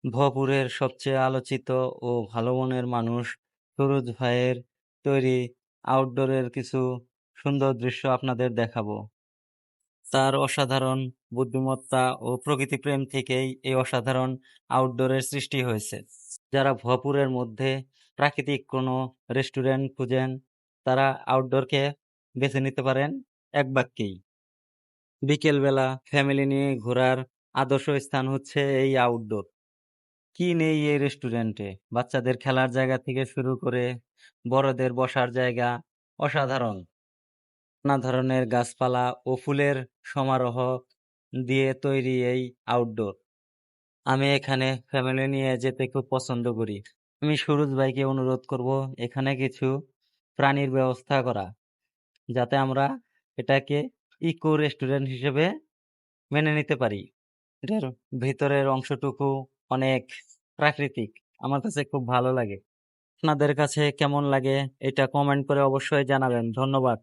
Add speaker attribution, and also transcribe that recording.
Speaker 1: ভপুরের সবচেয়ে আলোচিত ও ভালো মনের মানুষ সুরজ ভাইয়ের তৈরি আউটডোরের কিছু সুন্দর দৃশ্য আপনাদের দেখাবো। তার অসাধারণ বুদ্ধিমত্তা ও প্রকৃতিপ্রেম থেকেই এই অসাধারণ আউটডোরের সৃষ্টি হয়েছে। যারা ভপুরের মধ্যে প্রাকৃতিক কোনো রেস্টুরেন্ট খুঁজেন, তারা আউটডোরকে বেছে নিতে পারেন এক বাক্যেই। বিকেলবেলা ফ্যামিলি নিয়ে ঘোরার আদর্শ স্থান হচ্ছে এই আউটডোর। কি নেই এই রেস্টুরেন্টে? বাচ্চাদের খেলার জায়গা থেকে শুরু করে বড়দের বসার জায়গা অসাধারণ। নানা ধরনের গাছপালা ও ফুলের সমারোহ দিয়ে তৈরি এই আউটডোর। আমি এখানে ফ্যামিলি নিয়ে যেতে খুব পছন্দ করি। আমি সুরজ ভাইকে অনুরোধ করব এখানে কিছু প্রাণীর ব্যবস্থা করা, যাতে আমরা এটাকে ইকো রেস্টুরেন্ট হিসেবে মেনে নিতে পারি। এটার ভিতরের অংশটুকু অনেক প্রাকৃতিক। আমার কাছে খুব ভালো লাগে। আপনাদের কাছে কেমন লাগে এটা কমেন্ট করে অবশ্যই জানাবেন। ধন্যবাদ।